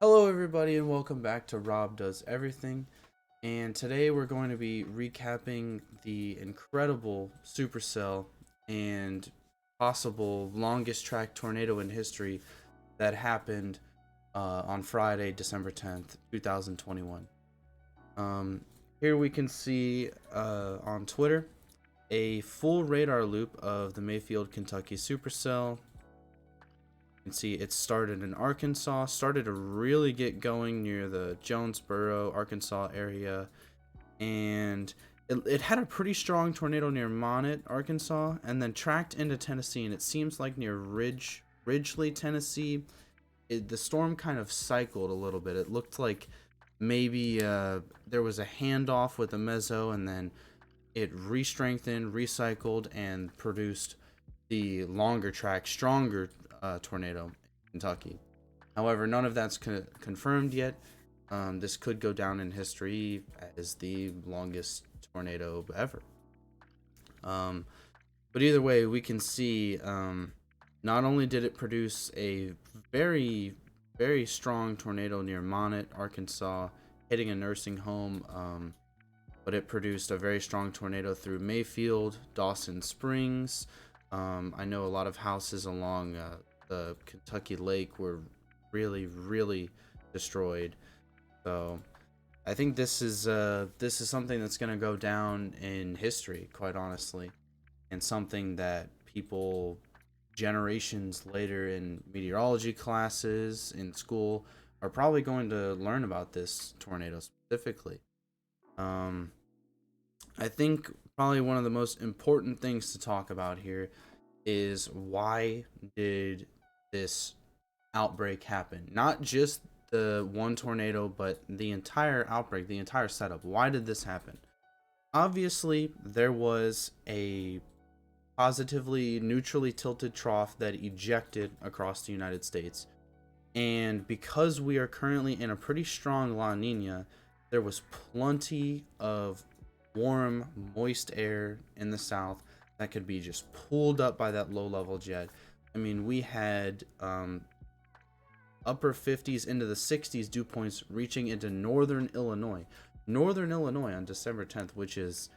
Hello, everybody, and welcome back to Rob Does Everything. And today we're going to be recapping the incredible Supercell and possible longest track tornado in history that happened on Friday, December 10th, 2021. Um, Here we can see on Twitter a full radar loop of the Mayfield, Kentucky Supercell. You can see it started in Arkansas, started to really get going near the Jonesboro, Arkansas area, and it had a pretty strong tornado near Monet, Arkansas, and then tracked into Tennessee. And it seems like near Ridgely, Tennessee, the storm kind of cycled a little bit. It looked like maybe there was a handoff with a mezzo, and then it re-strengthened, recycled, and produced the longer track, stronger tornado in Kentucky. However, none of that's confirmed yet. This could go down in history as the longest tornado ever. Um, but either way, we can see not only did it produce a very, very strong tornado near Monet, Arkansas, hitting a nursing home, but it produced a very strong tornado through Mayfield, Dawson Springs. I know a lot of houses along the Kentucky Lake were really, really destroyed. So I think this is something that's gonna go down in history, quite honestly, and something that people generations later in meteorology classes in school are probably going to learn about this tornado specifically. Um, I think probably one of the most important things to talk about here is why did this outbreak happen? Not just the one tornado, but the entire outbreak, the entire setup. Why did this happen? Obviously, there was a positively neutrally tilted trough that ejected across the United States. And because we are currently in a pretty strong La Nina, there was plenty of warm, moist air in the south that could be just pulled up by that low level jet. I mean, we had upper 50s into the 60s dew points reaching into northern Illinois on December 10th, which is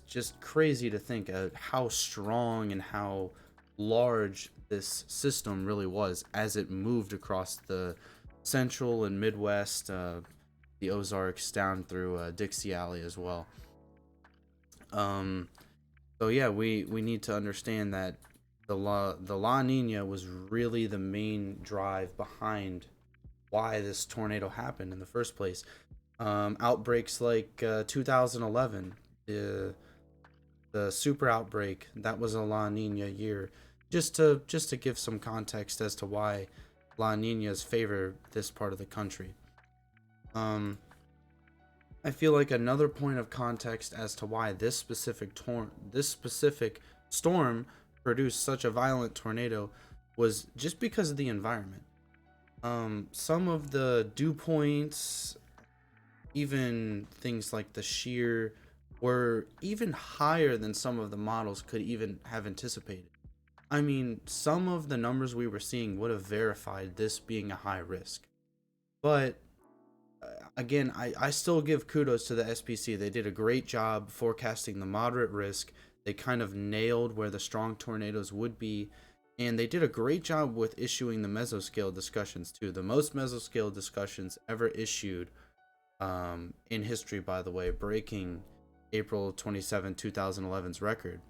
just crazy to think of how strong and how large this system really was as it moved across the central and Midwest, the Ozarks down through Dixie Alley as well. Um, so yeah, we need to understand that the La Nina was really the main drive behind why this tornado happened in the first place. Outbreaks like 2011, the super outbreak, that was a La Nina year. Just to give some context as to why La Ninas favor this part of the country. Um, I feel like another point of context as to why this specific storm produced such a violent tornado was just because of the environment. Some of the dew points, even things like the shear, were even higher than some of the models could even have anticipated. I mean, some of the numbers we were seeing would have verified this being a high risk. But again, I still give kudos to the SPC. They did a great job forecasting the moderate risk. They kind of nailed where the strong tornadoes would be. And they did a great job with issuing the mesoscale discussions too. The most mesoscale discussions ever issued in history, by the way, breaking April 27, 2011's record.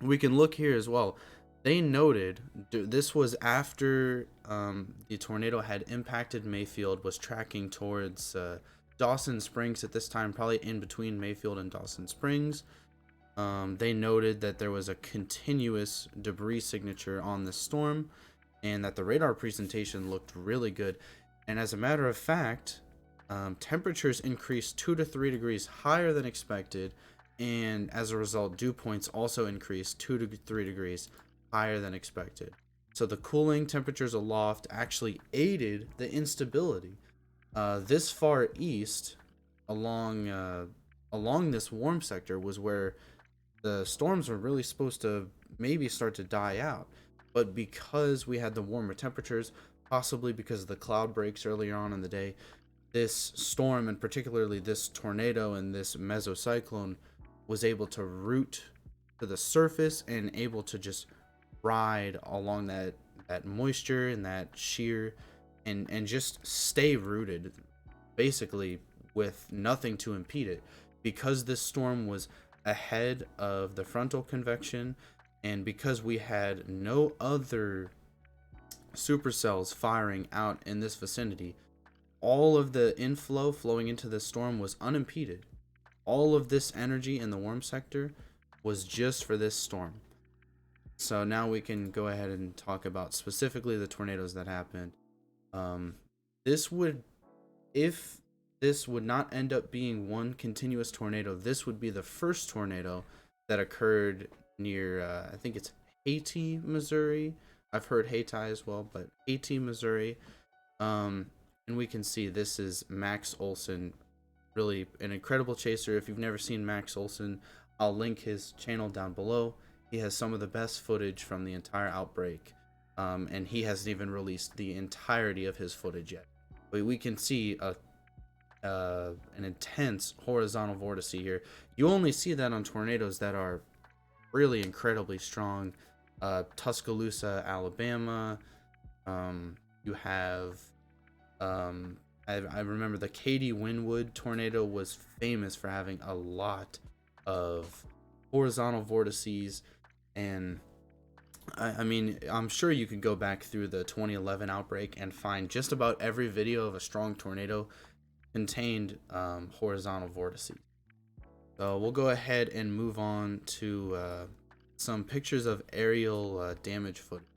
We can look here as well. They noted this was after the tornado had impacted Mayfield, was tracking towards Dawson Springs at this time, probably in between Mayfield and Dawson Springs. They noted that there was a continuous debris signature on the storm and that the radar presentation looked really good. And as a matter of fact, temperatures increased 2 to 3 degrees higher than expected, and as a result, dew points also increased 2 to 3 degrees higher than expected. So the cooling temperatures aloft actually aided the instability. This far east, along along this warm sector, was where the storms were really supposed to maybe start to die out. But because we had the warmer temperatures, possibly because of the cloud breaks earlier on in the day. This storm, and particularly this tornado and this mesocyclone, was able to root to the surface and able to just ride along that moisture and that shear, and just stay rooted, basically, with nothing to impede it, because this storm was ahead of the frontal convection, and because we had no other supercells firing out in this vicinity. All of the inflow flowing into this storm was unimpeded. All of this energy in the warm sector was just for this storm. So now we can go ahead and talk about specifically the tornadoes that happened. Um, this would, if this would not end up being one continuous tornado, this would be the first tornado that occurred near, I think it's Haiti, Missouri. I've heard Haiti as well, but Haiti, Missouri. Um, and we can see this is Max Olson, really an incredible chaser. If you've never seen Max Olson, I'll link his channel down below. He has some of the best footage from the entire outbreak, and he hasn't even released the entirety of his footage yet. But we can see an intense horizontal vortice here. You only see that on tornadoes that are really incredibly strong. Tuscaloosa, Alabama. You have I remember the Katy Winwood tornado was famous for having a lot of horizontal vortices, and I mean, I'm sure you could go back through the 2011 outbreak and find just about every video of a strong tornado contained horizontal vortices. So we'll go ahead and move on to some pictures of aerial damage footage.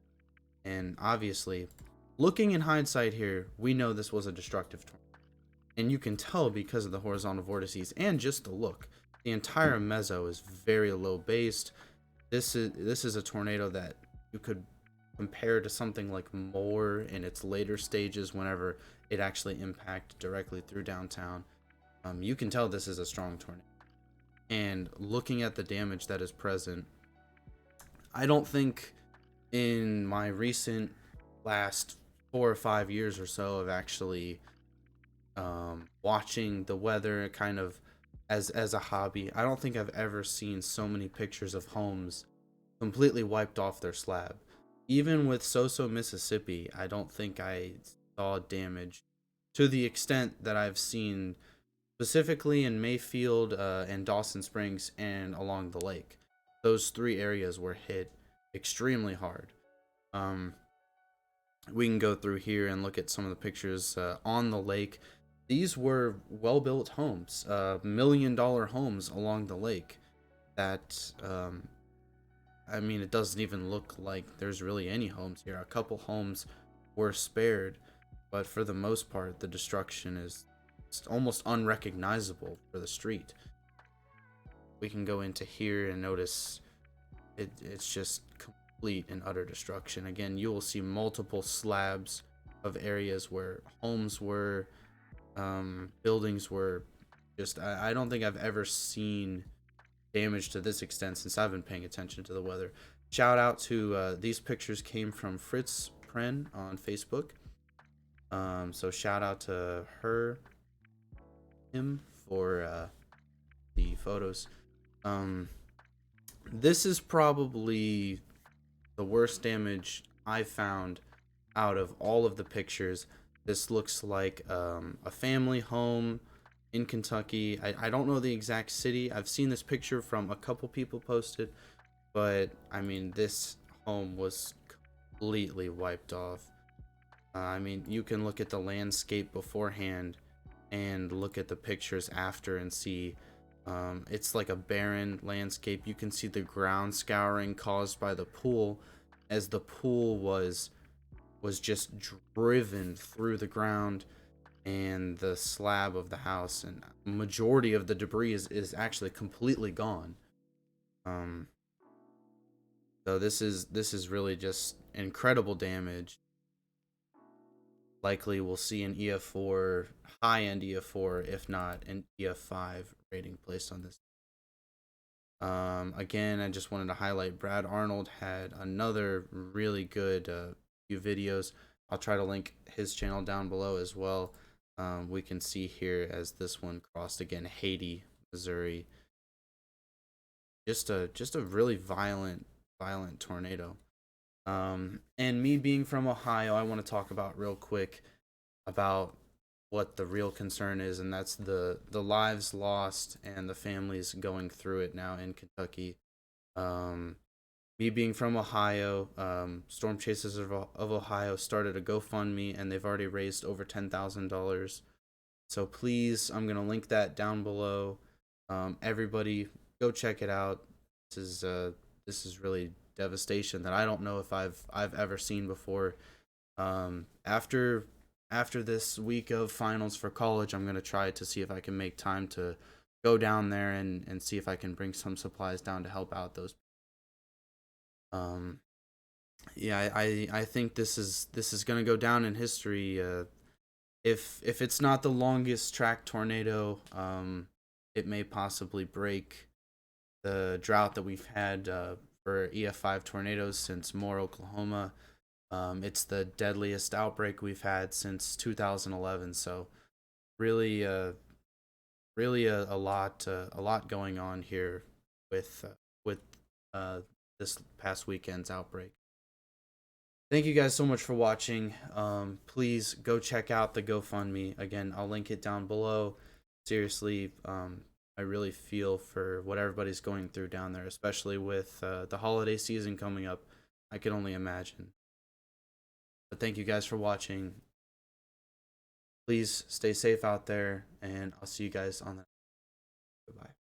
And obviously, looking in hindsight here, we know this was a destructive tornado. And you can tell because of the horizontal vortices and just the look. The entire meso is very low based. This is a tornado that you could compare to something like Moore in its later stages whenever it actually impacted directly through downtown. You can tell this is a strong tornado. And looking at the damage that is present, I don't think in my recent last 4 or 5 years or so of actually watching the weather kind of as a hobby, I don't think I've ever seen so many pictures of homes completely wiped off their slab. Even with Soso, Mississippi, I don't think I saw damage to the extent that I've seen specifically in Mayfield and Dawson Springs and along the lake. Those three areas were hit extremely hard. Um, we can go through here and look at some of the pictures on the lake. These were well-built homes, $1 million homes along the lake. That I mean, it doesn't even look like there's really any homes here. A couple homes were spared, but for the most part, the destruction is almost unrecognizable for the street. We can go into here and notice it's just complete and utter destruction. Again, you will see multiple slabs of areas where homes were, buildings were. Just I don't think I've ever seen damage to this extent since I've been paying attention to the weather. Shout out to these pictures came from Fritz Pren on Facebook. So shout out to him for the photos. This is probably the worst damage I found out of all of the pictures. This looks like a family home in Kentucky. I don't know the exact city. I've seen this picture from a couple people posted, but I mean, this home was completely wiped off. I mean, you can look at the landscape beforehand and look at the pictures after and see it's like a barren landscape. You can see the ground scouring caused by the pool, as the pool was just driven through the ground and the slab of the house, and majority of the debris is actually completely gone. um so this is really just incredible damage. Likely we'll see an EF4, high end EF4, if not an EF5 rating placed on this. Again, I just wanted to highlight Brad Arnold had another really good few videos. I'll try to link his channel down below as well. We can see here as this one crossed again Haiti, Missouri. Just a really violent tornado. And me being from Ohio, I want to talk about real quick about what the real concern is, and that's the lives lost and the families going through it now in Kentucky. Um, Me being from Ohio, Storm Chasers of Ohio started a GoFundMe, and they've already raised over $10,000. So please, I'm gonna link that down below. Everybody, go check it out. This is really devastation that I don't know if I've ever seen before. After this week of finals for college, I'm gonna try to see if I can make time to go down there and see if I can bring some supplies down to help out those. Um, yeah, I think this is gonna go down in history. If it's not the longest track tornado, it may possibly break the drought that we've had for EF5 tornadoes since Moore, Oklahoma. It's the deadliest outbreak we've had since 2011. So really, really a lot going on here with this past weekend's outbreak. Thank you guys so much for watching. Please go check out the GoFundMe. Again, I'll link it down below. Seriously, I really feel for what everybody's going through down there, especially with the holiday season coming up. I can only imagine. But thank you guys for watching. Please stay safe out there, and I'll see you guys on the. Goodbye.